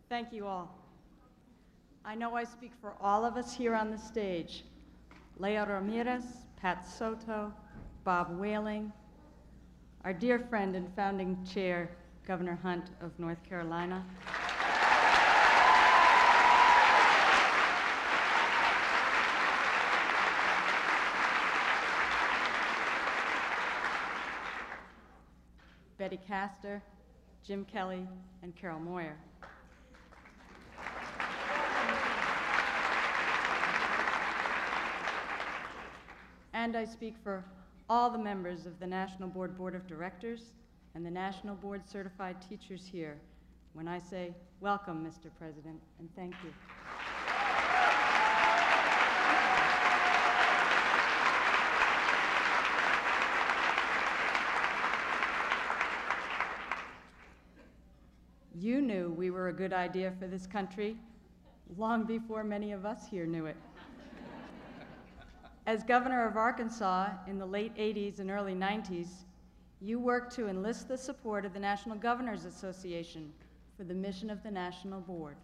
Thank you all. I know I speak for all of us here on the stage. Leo Ramirez, Pat Soto, Bob Whaling, our dear friend and founding chair, Governor Hunt of North Carolina. Betty Castor, Jim Kelly, and Carol Moyer. And I speak for all the members of the National Board of Directors and the National Board Certified Teachers here when I say, welcome, Mr. President, and thank you. You knew we were a good idea for this country long before many of us here knew it. As governor of Arkansas in the late 80s and early 90s, you worked to enlist the support of the National Governors Association for the mission of the National Board.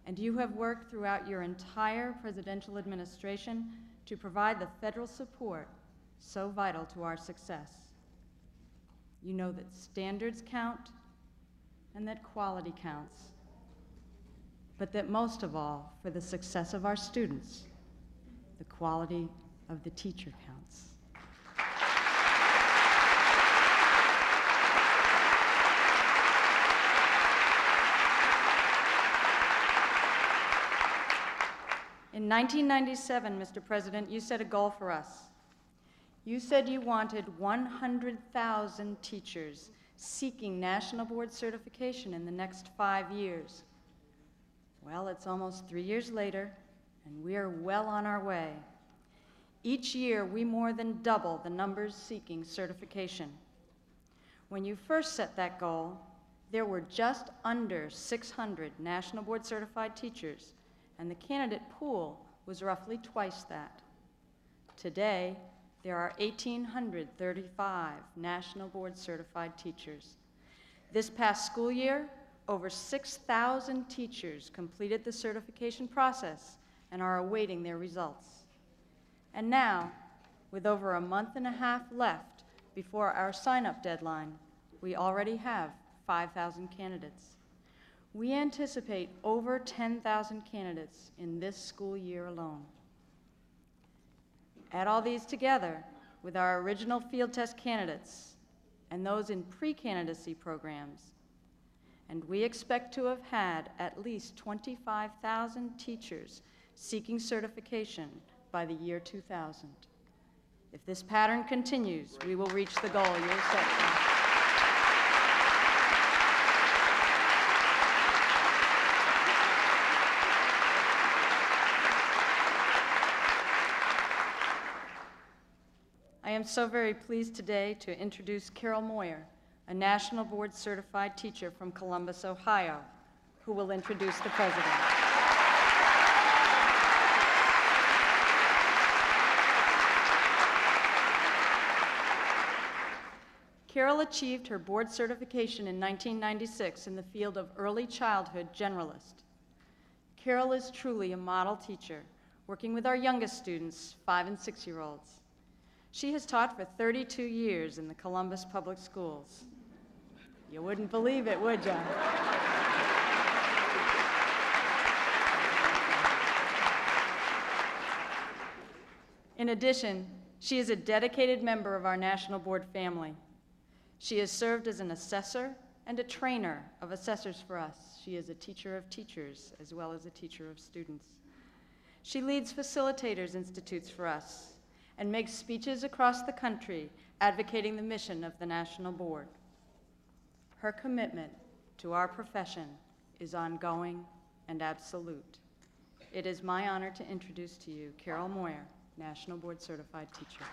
And you have worked throughout your entire presidential administration to provide the federal support so vital to our success. You know that standards count and that quality counts, but that most of all, for the success of our students, the quality of the teacher counts. In 1997, Mr. President, you set a goal for us. You said you wanted 100,000 teachers seeking National Board certification in the next 5 years. Well, it's almost 3 years later, and we are well on our way. Each year, we more than double the numbers seeking certification. When you first set that goal, there were just under 600 National Board certified teachers, and the candidate pool was roughly twice that. Today, there are 1,835 National Board certified teachers. This past school year, over 6,000 teachers completed the certification process and are awaiting their results. And now, with over a month and a half left before our sign-up deadline, we already have 5,000 candidates. We anticipate over 10,000 candidates in this school year alone. Add all these together with our original field test candidates and those in pre-candidacy programs, and we expect to have had at least 25,000 teachers seeking certification by the year 2000. If this pattern continues, we will reach the goal you set for us. I am so very pleased today to introduce Carol Moyer, a National Board certified teacher from Columbus, Ohio, who will introduce the president. Carol achieved her board certification in 1996 in the field of early childhood generalist. Carol is truly a model teacher, working with our youngest students, 5- and 6-year-olds. She has taught for 32 years in the Columbus Public Schools. You wouldn't believe it, would you? In addition, she is a dedicated member of our National Board family. She has served as an assessor and a trainer of assessors for us. She is a teacher of teachers as well as a teacher of students. She leads Facilitators Institutes for us and makes speeches across the country advocating the mission of the National Board. Her commitment to our profession is ongoing and absolute. It is my honor to introduce to you Carol Moyer, National Board Certified Teacher.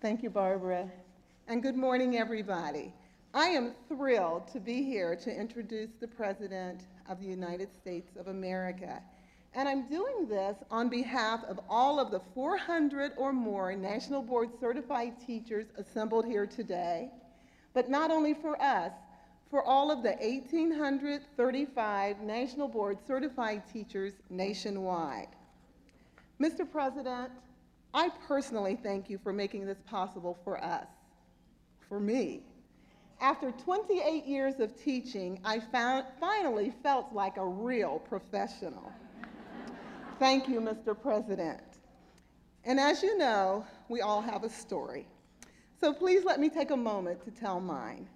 Thank you, Barbara, and good morning, everybody. I am thrilled to be here to introduce the President of the United States of America. And I'm doing this on behalf of all of the 400 or more National Board Certified teachers assembled here today, but not only for us, for all of the 1,835 National Board Certified teachers nationwide. Mr. President, I personally thank you for making this possible for us, for me. After 28 years of teaching, I finally felt like a real professional. Thank you, Mr. President. And as you know, we all have a story. So please let me take a moment to tell mine.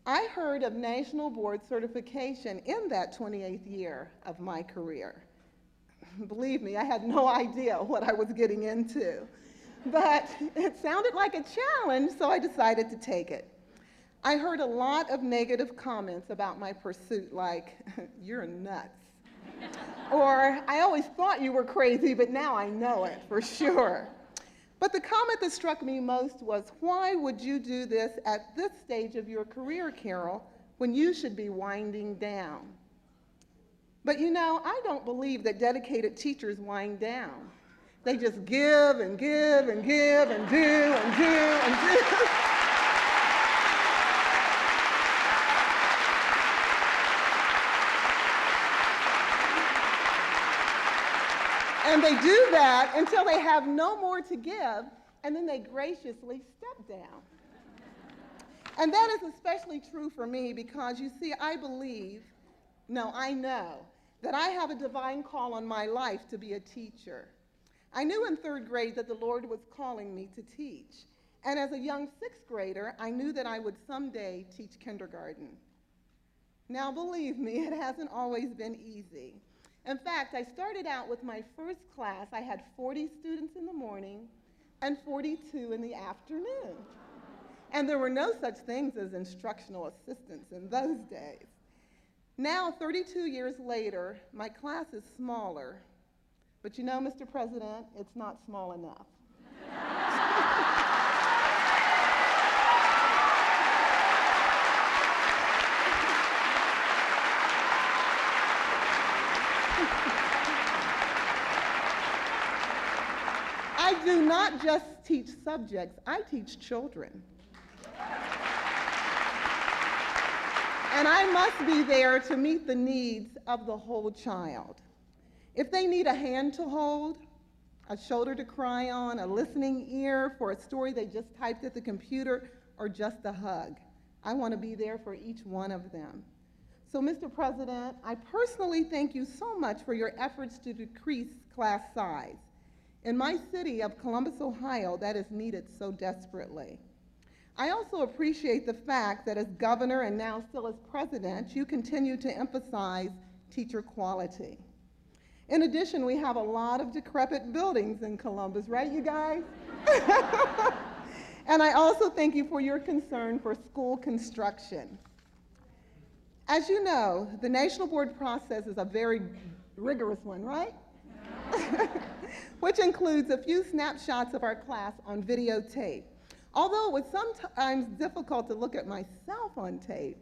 I heard of National Board Certification in that 28th year of my career. Believe me, I had no idea what I was getting into. But it sounded like a challenge, so I decided to take it. I heard a lot of negative comments about my pursuit, like, you're nuts. Or, I always thought you were crazy, but now I know it for sure. But the comment that struck me most was, why would you do this at this stage of your career, Carol, when you should be winding down? But you know, I don't believe that dedicated teachers wind down. They just give and give and give and do and do and do. And they do that until they have no more to give, and then they graciously step down. And that is especially true for me because, you see, I know that I have a divine call on my life to be a teacher. I knew in 3rd grade that the Lord was calling me to teach. And as a young 6th grader, I knew that I would someday teach kindergarten. Now, believe me, it hasn't always been easy. In fact, I started out with my first class. I had 40 students in the morning and 42 in the afternoon. And there were no such things as instructional assistants in those days. Now, 32 years later, my class is smaller. But you know, Mr. President, it's not small enough. I do not just teach subjects, I teach children. And I must be there to meet the needs of the whole child. If they need a hand to hold, a shoulder to cry on, a listening ear for a story they just typed at the computer, or just a hug, I want to be there for each one of them. So, Mr. President, I personally thank you so much for your efforts to decrease class size. In my city of Columbus, Ohio, that is needed so desperately. I also appreciate the fact that as governor and now still as president, you continue to emphasize teacher quality. In addition, we have a lot of decrepit buildings in Columbus, right, you guys? And I also thank you for your concern for school construction. As you know, the National Board process is a very rigorous one, right? Which includes a few snapshots of our class on videotape. Although it was sometimes difficult to look at myself on tape,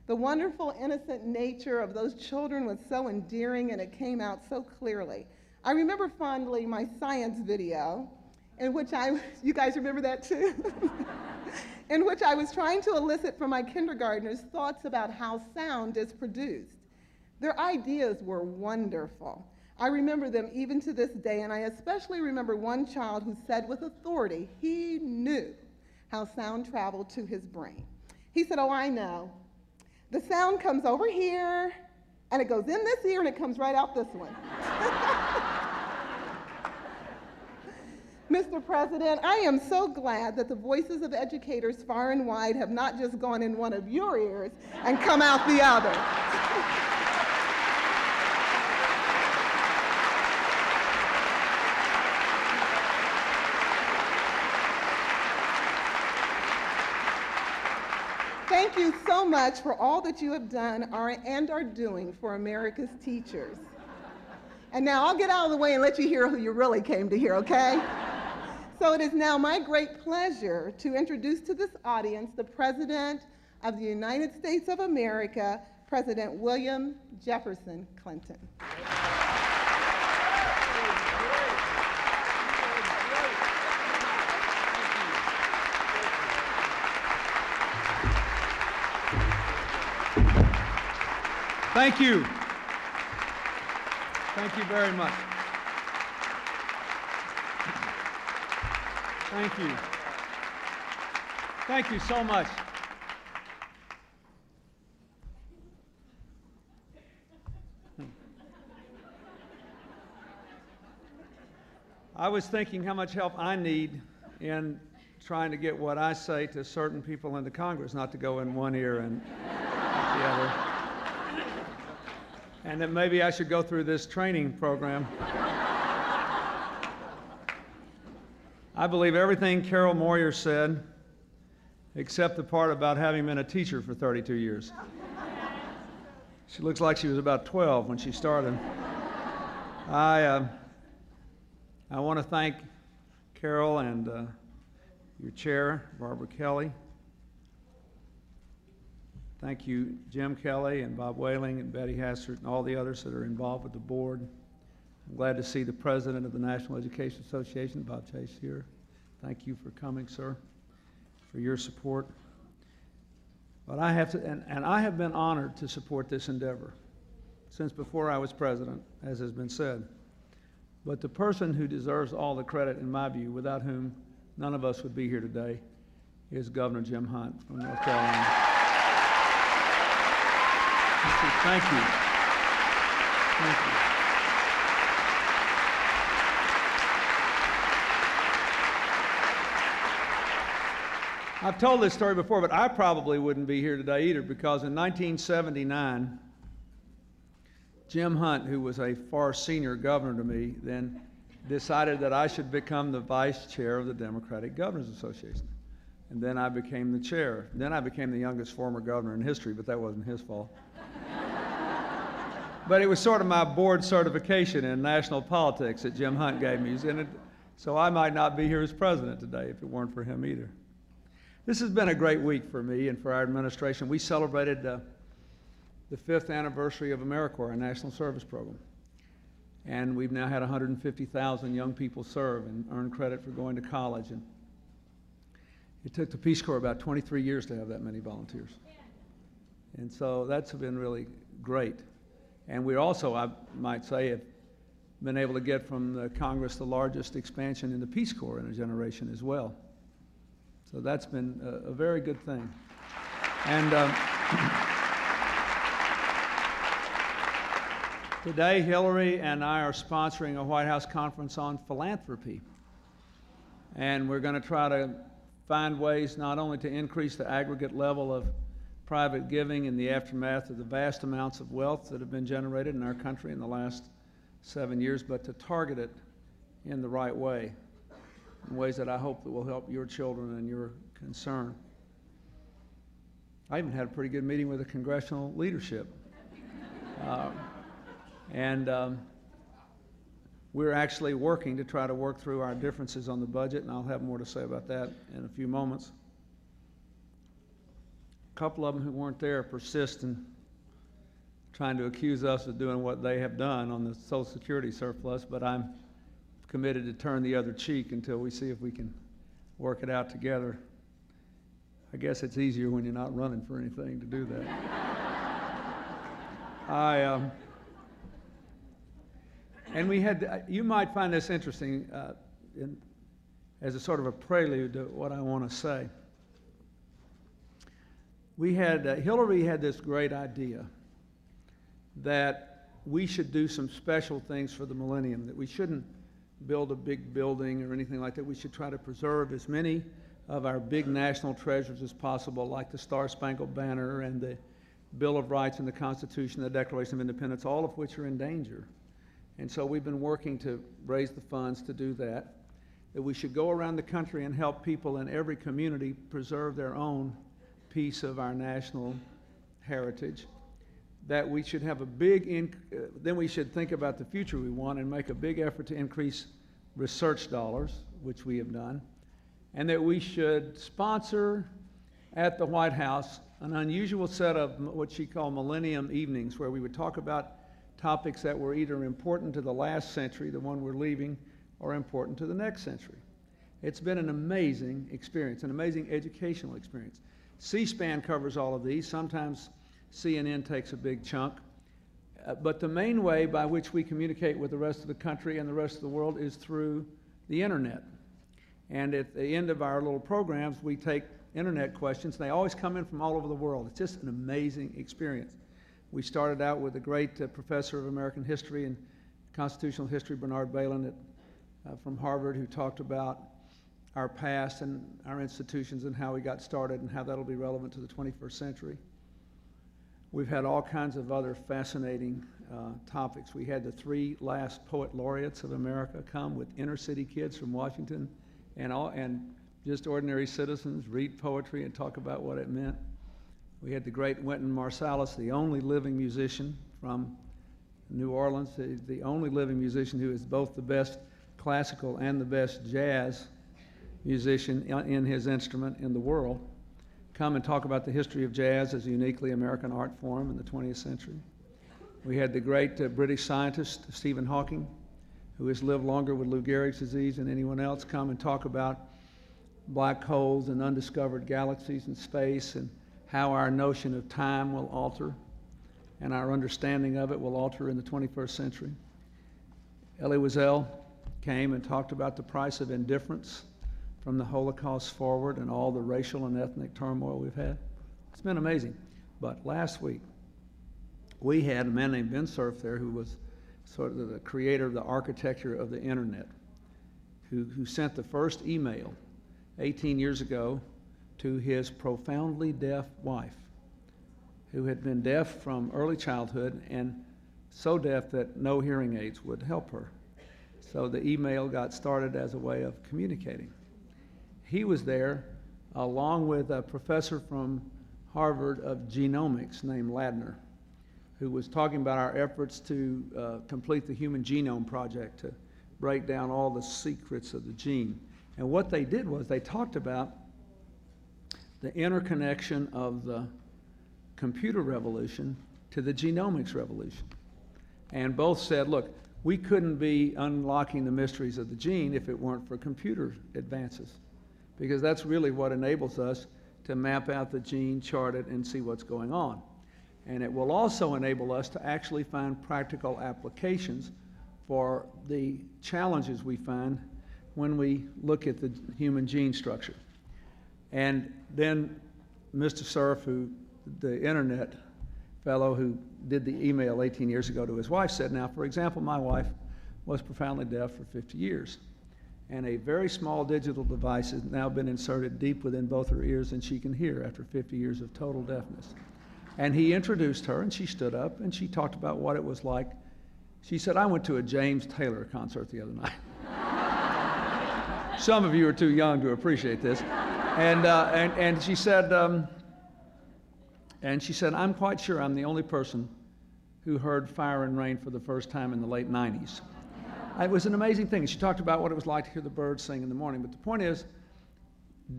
the wonderful, innocent nature of those children was so endearing and it came out so clearly. I remember fondly my science video, in which you guys remember that too? In which I was trying to elicit from my kindergartners thoughts about how sound is produced. Their ideas were wonderful. I remember them even to this day, and I especially remember one child who said with authority he knew how sound traveled to his brain. He said, "Oh, I know. The sound comes over here, and it goes in this ear, and it comes right out this one." Mr. President, I am so glad that the voices of educators far and wide have not just gone in one of your ears and come out the other. Thank you so much for all that you have done and are doing for America's teachers. And now I'll get out of the way and let you hear who you really came to hear, okay? So it is now my great pleasure to introduce to this audience the president of the United States of America, President William Jefferson Clinton. Thank you. Thank you very much. Thank you. Thank you so much. I was thinking how much help I need in trying to get what I say to certain people in the Congress not to go in one ear and out the other. And that maybe I should go through this training program. I believe everything Carol Moyer said, except the part about having been a teacher for 32 years. She looks like she was about 12 when she started. I want to thank Carol and your chair, Barbara Kelly. Thank you, Jim Kelly and Bob Whaling and Betty Hassert and all the others that are involved with the board. I'm glad to see the president of the National Education Association, Bob Chase, here. Thank you for coming, sir, for your support. But I have to, and I have been honored to support this endeavor since before I was president, as has been said. But the person who deserves all the credit, in my view, without whom none of us would be here today, is Governor Jim Hunt from North Carolina. Thank you. Thank you. I've told this story before, but I probably wouldn't be here today either, because in 1979, Jim Hunt, who was a far senior governor to me, then decided that I should become the vice chair of the Democratic Governors Association. And then I became the chair. Then I became the youngest former governor in history, but that wasn't his fault. But it was sort of my board certification in national politics that Jim Hunt gave me. So I might not be here as president today if it weren't for him either. This has been a great week for me and for our administration. We celebrated the 5th anniversary of AmeriCorps, our national service program. And we've now had 150,000 young people serve and earn credit for going to college. And it took the Peace Corps about 23 years to have that many volunteers. And so that's been really great. And we also, I might say, have been able to get from the Congress the largest expansion in the Peace Corps in a generation as well. So that's been a very good thing. And today, Hillary and I are sponsoring a White House conference on philanthropy. And we're going to try to find ways not only to increase the aggregate level of private giving in the aftermath of the vast amounts of wealth that have been generated in our country in the last 7 years, but to target it in the right way, in ways that I hope that will help your children and your concern. I even had a pretty good meeting with the congressional leadership. We're actually working to try to work through our differences on the budget, and I'll have more to say about that in a few moments. A couple of them who weren't there persist in trying to accuse us of doing what they have done on the Social Security surplus, but I'm committed to turn the other cheek until we see if we can work it out together. I guess it's easier when you're not running for anything to do that. And we had, you might find this interesting as a sort of a prelude to what I want to say. We had, Hillary had this great idea that we should do some special things for the Millennium, that we shouldn't build a big building or anything like that. We should try to preserve as many of our big national treasures as possible, like the Star-Spangled Banner and the Bill of Rights and the Constitution, the Declaration of Independence, all of which are in danger. And so we've been working to raise the funds to do that, that we should go around the country and help people in every community preserve their own piece of our national heritage, that we should have a big, then we should think about the future we want and make a big effort to increase research dollars, which we have done, and that we should sponsor at the White House an unusual set of what she called Millennium evenings, where we would talk about topics that were either important to the last century, the one we're leaving, or important to the next century. It's been an amazing experience, an amazing educational experience. C-SPAN covers all of these. Sometimes CNN takes a big chunk. But the main way by which we communicate with the rest of the country and the rest of the world is through the internet. And at the end of our little programs, we take internet questions. They always come in from all over the world. It's just an amazing experience. We started out with a great professor of American history and constitutional history, Bernard Balin from Harvard, who talked about our past and our institutions and how we got started and how that'll be relevant to the 21st century. We've had all kinds of other fascinating topics. We had the 3 last poet laureates of America come with inner city kids from Washington and just ordinary citizens read poetry and talk about what it meant. We had the great Wynton Marsalis, the only living musician from New Orleans, the only living musician who is both the best classical and the best jazz musician in his instrument in the world, come and talk about the history of jazz as a uniquely American art form in the 20th century. We had the great British scientist, Stephen Hawking, who has lived longer with Lou Gehrig's disease than anyone else, come and talk about black holes and undiscovered galaxies in space and how our notion of time will alter and our understanding of it will alter in the 21st century. Elie Wiesel came and talked about the price of indifference from the Holocaust forward and all the racial and ethnic turmoil we've had. It's been amazing. But last week, we had a man named Ben Cerf there who was sort of the creator of the architecture of the internet, who sent the first email 18 years ago to his profoundly deaf wife, who had been deaf from early childhood and so deaf that no hearing aids would help her. So the email got started as a way of communicating. He was there along with a professor from Harvard of genomics named Ladner, who was talking about our efforts to complete the Human Genome Project, to break down all the secrets of the gene. And what they did was they talked about the interconnection of the computer revolution to the genomics revolution. And both said, look, we couldn't be unlocking the mysteries of the gene if it weren't for computer advances, because that's really what enables us to map out the gene, chart it, and see what's going on. And it will also enable us to actually find practical applications for the challenges we find when we look at the human gene structure. And then Mr. Cerf, the internet fellow who did the email 18 years ago to his wife, said, now, for example, my wife was profoundly deaf for 50 years. And a very small digital device has now been inserted deep within both her ears, and she can hear after 50 years of total deafness. And he introduced her, and she stood up, and she talked about what it was like. She said, I went to a James Taylor concert the other night. Some of you are too young to appreciate this. And she said, I'm quite sure I'm the only person who heard Fire and Rain for the first time in the late 90s. It was an amazing thing. She talked about what it was like to hear the birds sing in the morning. But the point is,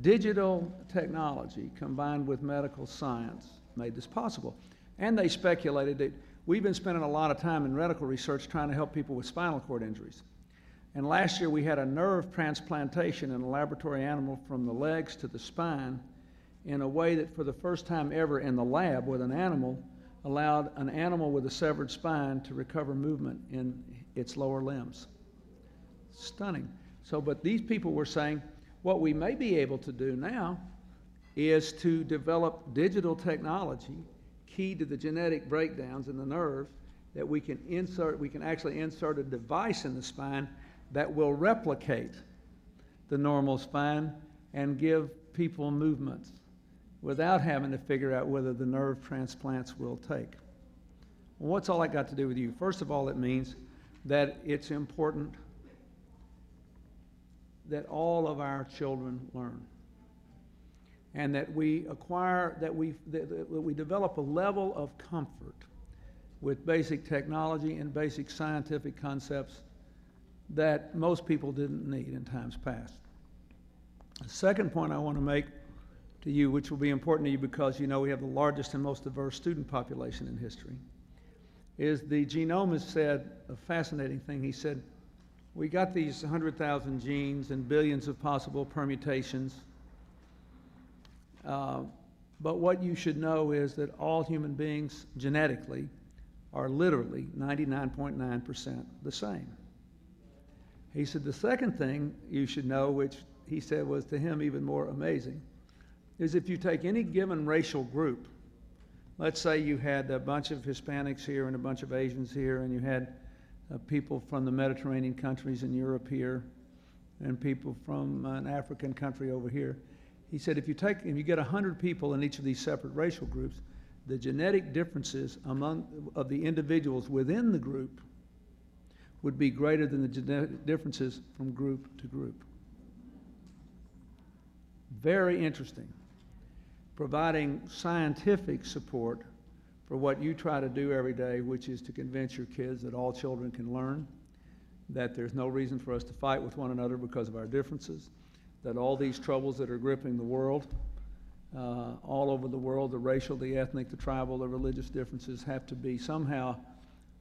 digital technology combined with medical science made this possible. And they speculated that we've been spending a lot of time in medical research trying to help people with spinal cord injuries. And last year we had a nerve transplantation in a laboratory animal from the legs to the spine in a way that for the first time ever in the lab with an animal allowed an animal with a severed spine to recover movement in its lower limbs. Stunning. So, but these people were saying what we may be able to do now is to develop digital technology key to the genetic breakdowns in the nerve that we can actually insert a device in the spine that will replicate the normal spine and give people movements without having to figure out whether the nerve transplants will take. Well, what's all that got to do with you? First of all, it means that it's important that all of our children learn, and that we develop a level of comfort with basic technology and basic scientific concepts that most people didn't need in times past. The second point I want to make to you, which will be important to you because you know we have the largest and most diverse student population in history, is the genomist said a fascinating thing. He said, we got these 100,000 genes and billions of possible permutations, but what you should know is that all human beings genetically are literally 99.9% the same. He said the second thing you should know, which he said was to him even more amazing, is if you take any given racial group, let's say you had a bunch of Hispanics here and a bunch of Asians here, and you had people from the Mediterranean countries in Europe here, and people from an African country over here. He said if you get 100 people in each of these separate racial groups, the genetic differences of the individuals within the group would be greater than the genetic differences from group to group. Very interesting. Providing scientific support for what you try to do every day, which is to convince your kids that all children can learn, that there's no reason for us to fight with one another because of our differences, that all these troubles that are gripping the world, all over the world, the racial, the ethnic, the tribal, the religious differences have to be somehow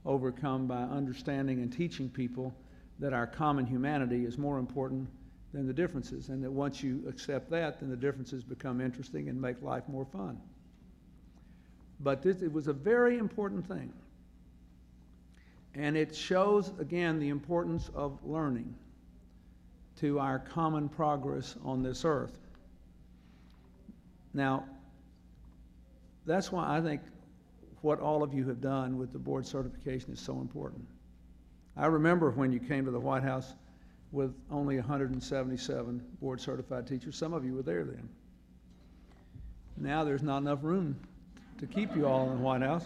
overcome by understanding and teaching people that our common humanity is more important than the differences, and that once you accept that, then the differences become interesting and make life more fun. But it was a very important thing. And it shows, again, the importance of learning to our common progress on this earth. Now, that's why I think what all of you have done with the board certification is so important. I remember when you came to the White House with only 177 board certified teachers. Some of you were there then. Now there's not enough room to keep you all in the White House.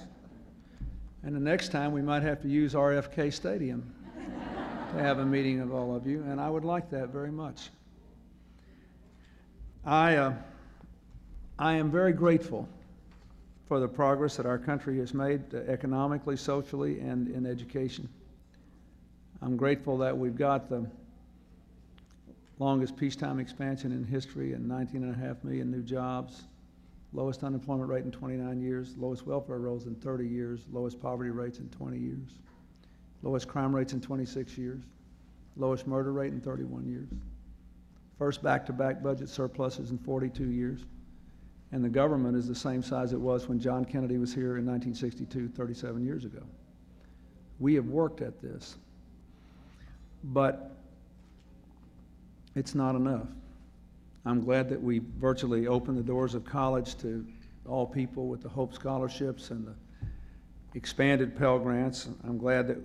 And the next time we might have to use RFK Stadium to have a meeting of all of you, and I would like that very much. I am very grateful for the progress that our country has made economically, socially, and in education. I'm grateful that we've got the longest peacetime expansion in history and 19.5 million new jobs, lowest unemployment rate in 29 years, lowest welfare rolls in 30 years, lowest poverty rates in 20 years, lowest crime rates in 26 years, lowest murder rate in 31 years, first back-to-back budget surpluses in 42 years, and the government is the same size it was when John Kennedy was here in 1962, 37 years ago. We have worked at this, but it's not enough. I'm glad that we virtually opened the doors of college to all people with the Hope Scholarships and the expanded Pell Grants. I'm glad that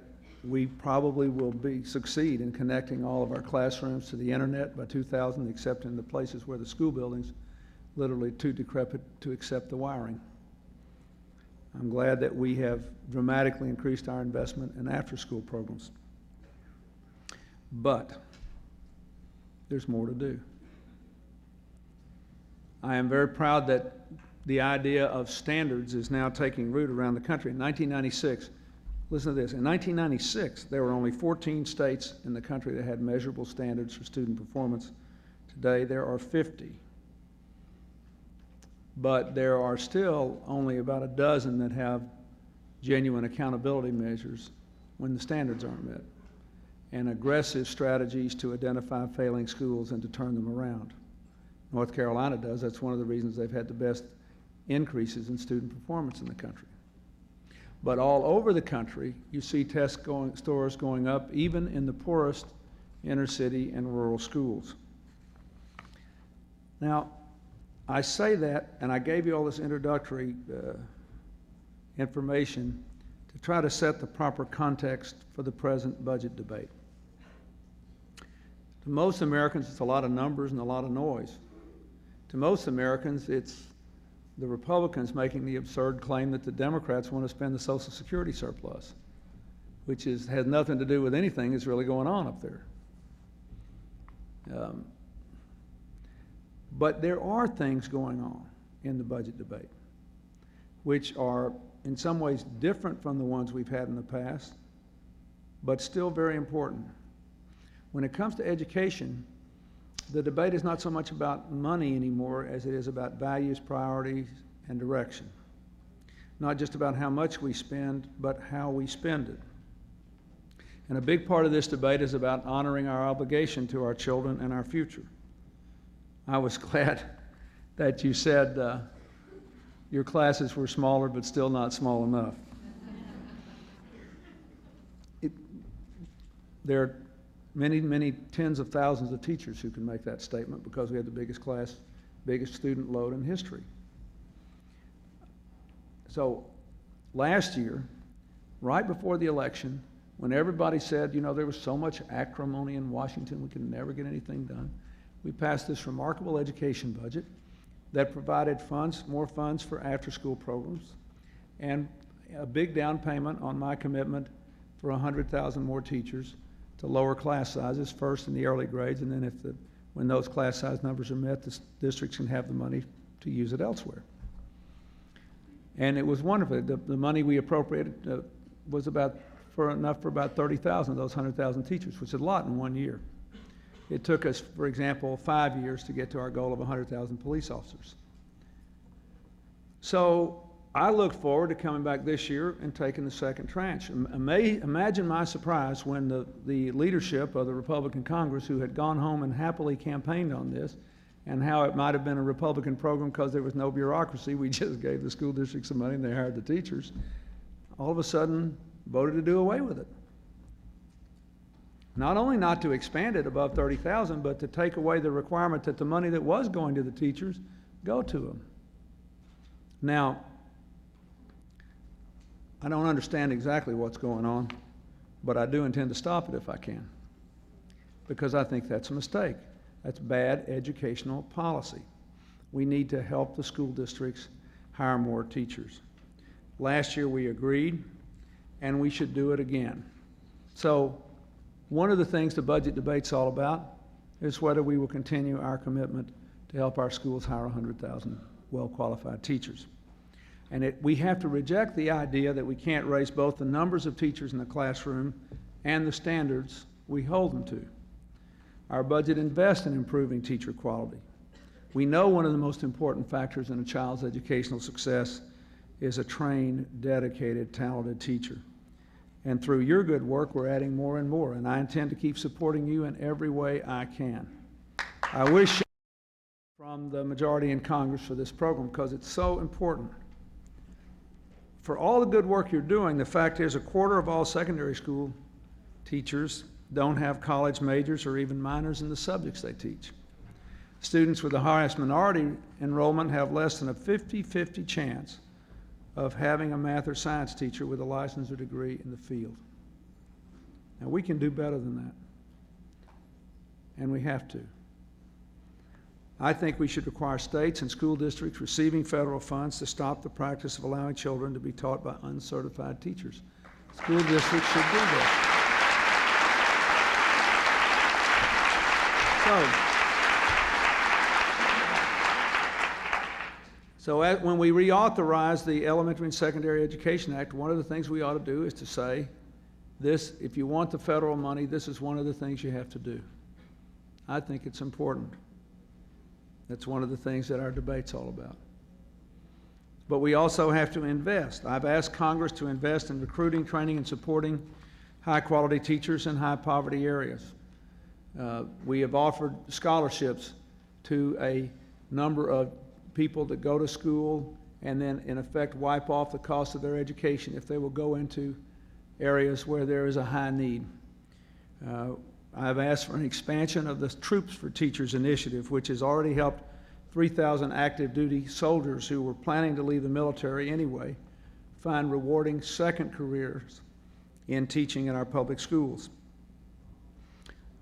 we probably will succeed in connecting all of our classrooms to the internet by 2000, except in the places where the school buildings literally too decrepit to accept the wiring. I'm glad that we have dramatically increased our investment in after-school programs. But there's more to do. I am very proud that the idea of standards is now taking root around the country. In 1996, listen to this, in 1996, there were only 14 states in the country that had measurable standards for student performance. Today, there are 50. But there are still only about a dozen that have genuine accountability measures when the standards aren't met, and aggressive strategies to identify failing schools and to turn them around. North Carolina does. That's one of the reasons they've had the best increases in student performance in the country. But all over the country, you see test scores going up, even in the poorest inner city and rural schools. Now, I say that, and I gave you all this introductory information to try to set the proper context for the present budget debate. To most Americans, it's a lot of numbers and a lot of noise. To most Americans, it's the Republicans making the absurd claim that the Democrats want to spend the Social Security surplus, which has nothing to do with anything that's really going on up there. But there are things going on in the budget debate which are in some ways different from the ones we've had in the past, but still very important. When it comes to education, the debate is not so much about money anymore as it is about values, priorities, and direction. Not just about how much we spend, but how we spend it. And a big part of this debate is about honoring our obligation to our children and our future. I was glad that you said your classes were smaller, but still not small enough. There are many, many tens of thousands of teachers who can make that statement because we have the biggest class, biggest student load in history. So last year, right before the election, when everybody said, you know, there was so much acrimony in Washington, we could never get anything done, we passed this remarkable education budget that provided funds, more funds for after-school programs, and a big down payment on my commitment for 100,000 more teachers to lower class sizes, first in the early grades, and then when those class size numbers are met, the districts can have the money to use it elsewhere. And it was wonderful. The money we appropriated was enough for about 30,000 of those 100,000 teachers, which is a lot in 1 year. It took us, for example, 5 years to get to our goal of 100,000 police officers. So I look forward to coming back this year and taking the second tranche. Imagine my surprise when the leadership of the Republican Congress, who had gone home and happily campaigned on this, and how it might have been a Republican program because there was no bureaucracy, we just gave the school district some money and they hired the teachers, all of a sudden voted to do away with it. Not only not to expand it above 30,000, but to take away the requirement that the money that was going to the teachers go to them. Now, I don't understand exactly what's going on, but I do intend to stop it if I can, because I think that's a mistake. That's bad educational policy. We need to help the school districts hire more teachers. Last year we agreed, and we should do it again. So one of the things the budget debate's all about is whether we will continue our commitment to help our schools hire 100,000 well-qualified teachers. And we have to reject the idea that we can't raise both the numbers of teachers in the classroom and the standards we hold them to. Our budget invests in improving teacher quality. We know one of the most important factors in a child's educational success is a trained, dedicated, talented teacher. And through your good work, we're adding more and more, and I intend to keep supporting you in every way I can. I wish from the majority in Congress for this program because it's so important. For all the good work you're doing, the fact is 1/4 of all secondary school teachers don't have college majors or even minors in the subjects they teach. Students with the highest minority enrollment have less than a 50-50 chance of having a math or science teacher with a license or degree in the field. Now, we can do better than that, and we have to. I think we should require states and school districts receiving federal funds to stop the practice of allowing children to be taught by uncertified teachers. School districts should do that. So when we reauthorize the Elementary and Secondary Education Act, one of the things we ought to do is to say, this, if you want the federal money, this is one of the things you have to do. I think it's important. That's one of the things that our debate's all about. But we also have to invest. I've asked Congress to invest in recruiting, training, and supporting high-quality teachers in high-poverty areas. We have offered scholarships to a number of people that go to school and then, in effect, wipe off the cost of their education if they will go into areas where there is a high need. I've asked for an expansion of the Troops for Teachers initiative, which has already helped 3,000 active duty soldiers who were planning to leave the military anyway find rewarding second careers in teaching in our public schools.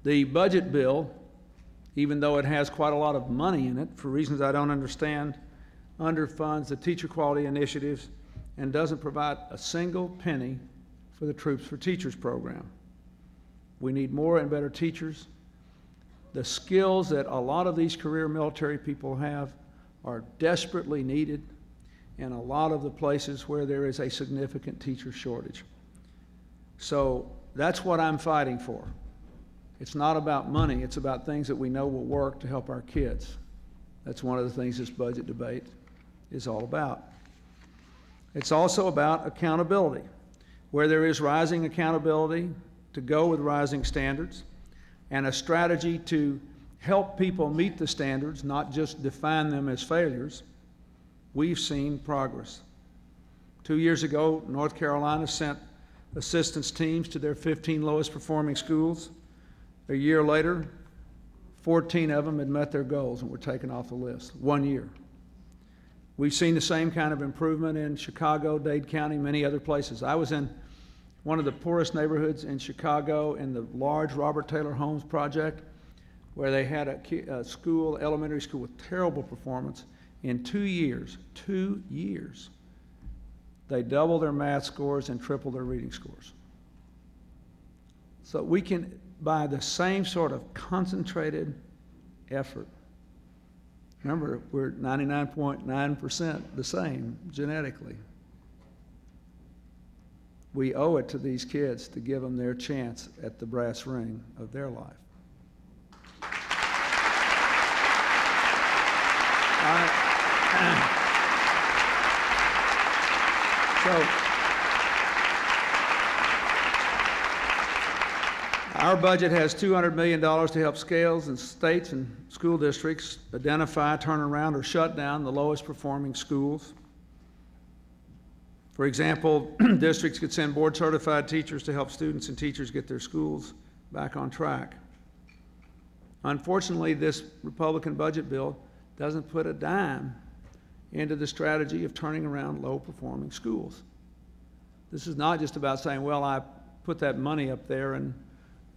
The budget bill, even though it has quite a lot of money in it, for reasons I don't understand, underfunds the teacher quality initiatives and doesn't provide a single penny for the Troops for Teachers program. We need more and better teachers. The skills that a lot of these career military people have are desperately needed in a lot of the places where there is a significant teacher shortage. So that's what I'm fighting for. It's not about money, it's about things that we know will work to help our kids. That's one of the things this budget debate is all about. It's also about accountability. Where there is rising accountability, to go with rising standards, and a strategy to help people meet the standards, not just define them as failures, we've seen progress. 2 years ago, North Carolina sent assistance teams to their 15 lowest performing schools. A year later, 14 of them had met their goals and were taken off the list. 1 year. We've seen the same kind of improvement in Chicago, Dade County, many other places. I was in one of the poorest neighborhoods in Chicago in the large Robert Taylor Homes project, where they had a school, elementary school, with terrible performance. In 2 years, they doubled their math scores and tripled their reading scores. So we can, by the same sort of concentrated effort, remember, we're 99.9% the same genetically. We owe it to these kids to give them their chance at the brass ring of their life. Our budget has $200 million to help scales and states and school districts identify, turn around, or shut down the lowest performing schools. For example, districts could send board-certified teachers to help students and teachers get their schools back on track. Unfortunately, this Republican budget bill doesn't put a dime into the strategy of turning around low-performing schools. This is not just about saying, well, I put that money up there and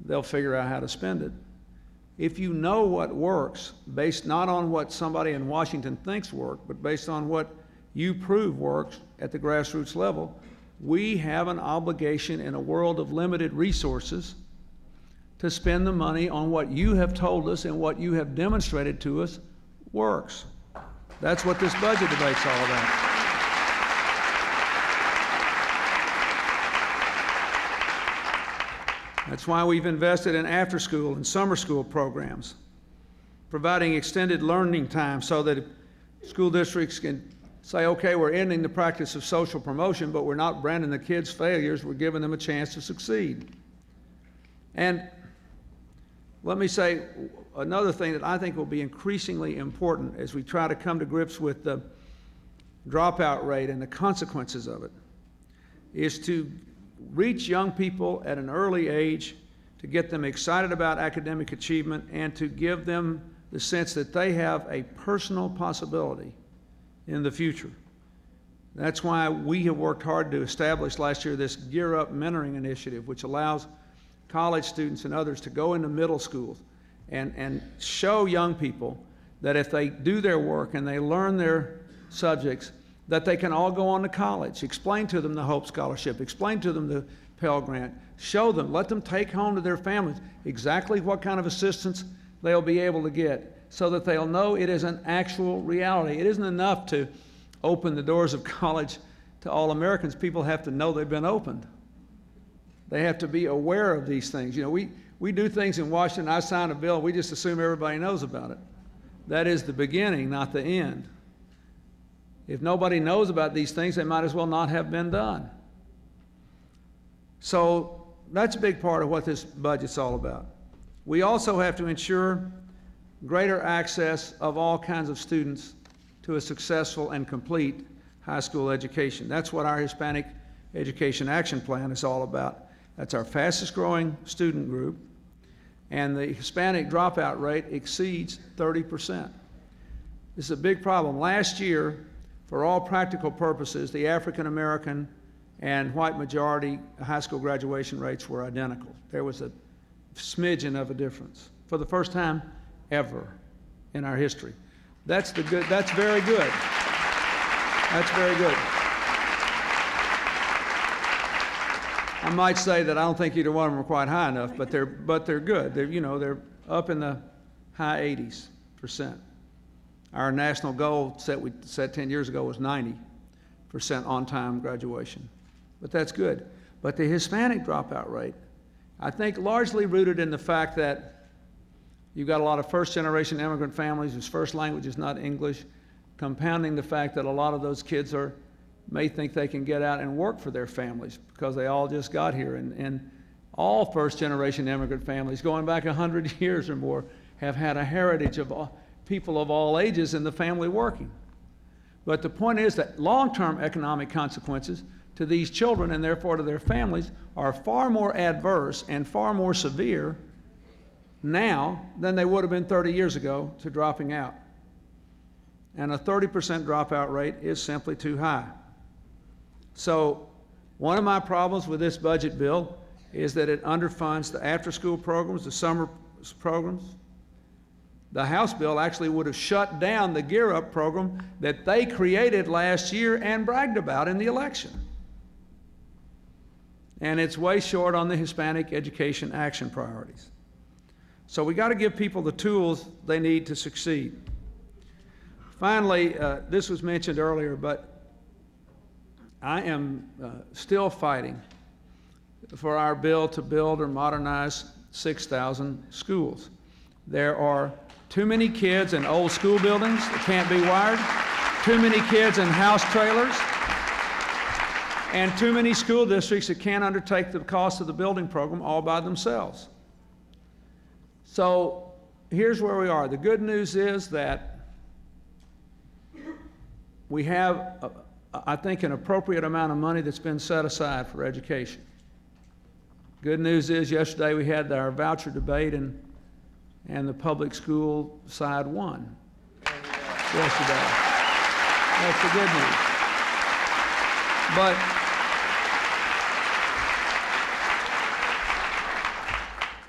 they'll figure out how to spend it. If you know what works, based not on what somebody in Washington thinks works, but based on what you prove works at the grassroots level, we have an obligation in a world of limited resources to spend the money on what you have told us and what you have demonstrated to us works. That's what this budget debate's all about. That's why we've invested in after-school and summer school programs, providing extended learning time so that school districts can say, okay, we're ending the practice of social promotion, but we're not branding the kids failures, we're giving them a chance to succeed. And let me say another thing that I think will be increasingly important as we try to come to grips with the dropout rate and the consequences of it, is to reach young people at an early age, to get them excited about academic achievement, and to give them the sense that they have a personal possibility in the future. That's why we have worked hard to establish last year this Gear Up Mentoring Initiative, which allows college students and others to go into middle schools and show young people that if they do their work and they learn their subjects, that they can all go on to college. Explain to them the Hope Scholarship, explain to them the Pell Grant, show them, let them take home to their families exactly what kind of assistance they'll be able to get, so that they'll know it is an actual reality. It isn't enough to open the doors of college to all Americans. People have to know they've been opened. They have to be aware of these things. You know, we do things in Washington. I sign a bill, we just assume everybody knows about it. That is the beginning, not the end. If nobody knows about these things, they might as well not have been done. So that's a big part of what this budget's all about. We also have to ensure greater access of all kinds of students to a successful and complete high school education. That's what our Hispanic Education Action Plan is all about. That's our fastest growing student group, and the Hispanic dropout rate exceeds 30%. This is a big problem. Last year, for all practical purposes, the African American and white majority high school graduation rates were identical. There was a smidgen of a difference for the first time ever in our history. That's very good. That's very good. I might say that I don't think either one of them are quite high enough, but they're good. They're up in the high 80s%. Our national goal we set 10 years ago was 90% on-time graduation. But that's good. But the Hispanic dropout rate, I think largely rooted in the fact that you've got a lot of first-generation immigrant families whose first language is not English, compounding the fact that a lot of those kids may think they can get out and work for their families because they all just got here. And all first-generation immigrant families, going back 100 years or more, have had a heritage of people of all ages in the family working. But the point is that long-term economic consequences to these children and therefore to their families are far more adverse and far more severe now than they would have been 30 years ago to dropping out. And a 30% dropout rate is simply too high. So one of my problems with this budget bill is that it underfunds the after-school programs, the summer programs. The House bill actually would have shut down the Gear Up program that they created last year and bragged about in the election. And it's way short on the Hispanic education action priorities. So we got to give people the tools they need to succeed. Finally, this was mentioned earlier, but I am still fighting for our bill to build or modernize 6,000 schools. There are too many kids in old school buildings that can't be wired, too many kids in house trailers, and too many school districts that can't undertake the cost of the building program all by themselves. So here's where we are. The good news is that we have, I think, an appropriate amount of money that's been set aside for education. Good news is yesterday we had our voucher debate and the public school side won yesterday. That's the good news.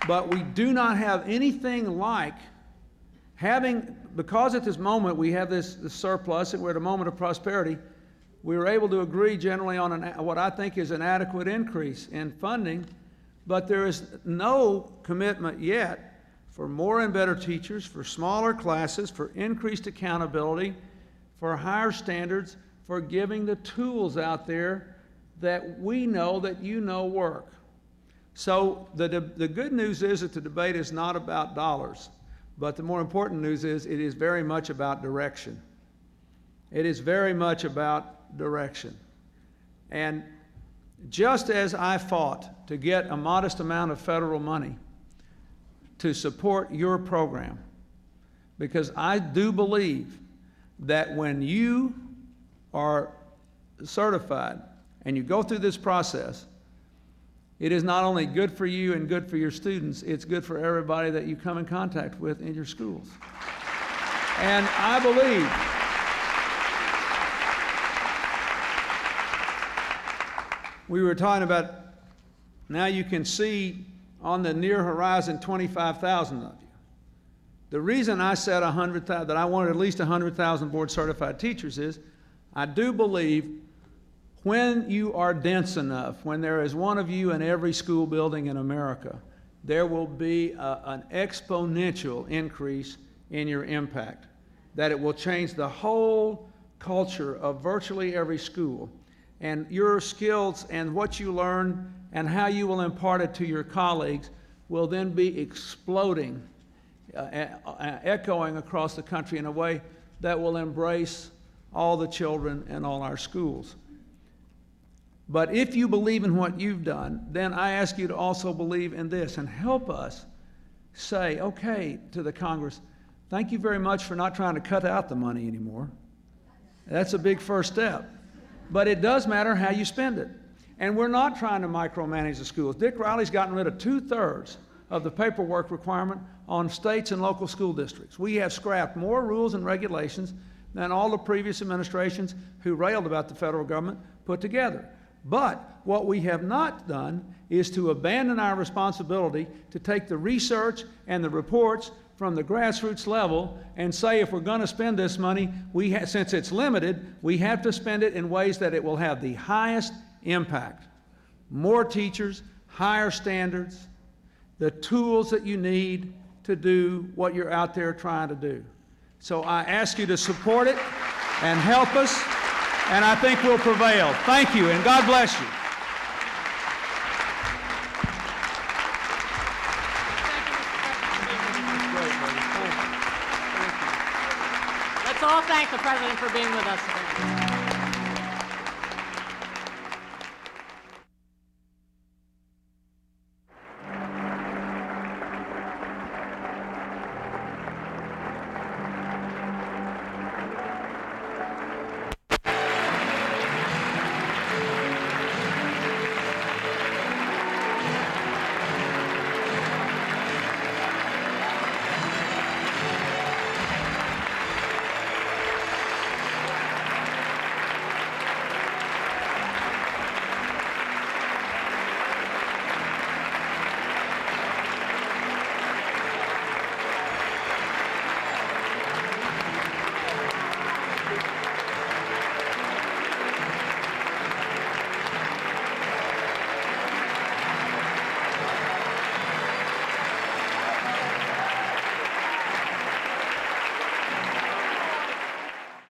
But we do not have anything like because at this moment we have this surplus and we're at a moment of prosperity, we were able to agree generally on what I think is an adequate increase in funding, but there is no commitment yet for more and better teachers, for smaller classes, for increased accountability, for higher standards, for giving the tools out there that we know that you know work. So the good news is that the debate is not about dollars, but the more important news is it is very much about direction. It is very much about direction. And just as I fought to get a modest amount of federal money to support your program, because I do believe that when you are certified and you go through this process, it is not only good for you and good for your students, it's good for everybody that you come in contact with in your schools. And I believe we were talking about, now you can see on the near horizon 25,000 of you. The reason I said 100,000, that I wanted at least 100,000 board certified teachers is I do believe when you are dense enough, when there is one of you in every school building in America, there will be an exponential increase in your impact, that it will change the whole culture of virtually every school. And your skills and what you learn and how you will impart it to your colleagues will then be exploding, echoing across the country in a way that will embrace all the children in all our schools. But if you believe in what you've done, then I ask you to also believe in this and help us say, okay, to the Congress, thank you very much for not trying to cut out the money anymore. That's a big first step. But it does matter how you spend it. And we're not trying to micromanage the schools. Dick Riley's gotten rid of 2/3 of the paperwork requirement on states and local school districts. We have scrapped more rules and regulations than all the previous administrations who railed about the federal government put together. But what we have not done is to abandon our responsibility to take the research and the reports from the grassroots level and say if we're going to spend this money, since it's limited, we have to spend it in ways that it will have the highest impact. More teachers, higher standards, the tools that you need to do what you're out there trying to do. So I ask you to support it and help us, and I think we'll prevail. Thank you, and God bless you. thank the President for being with us today.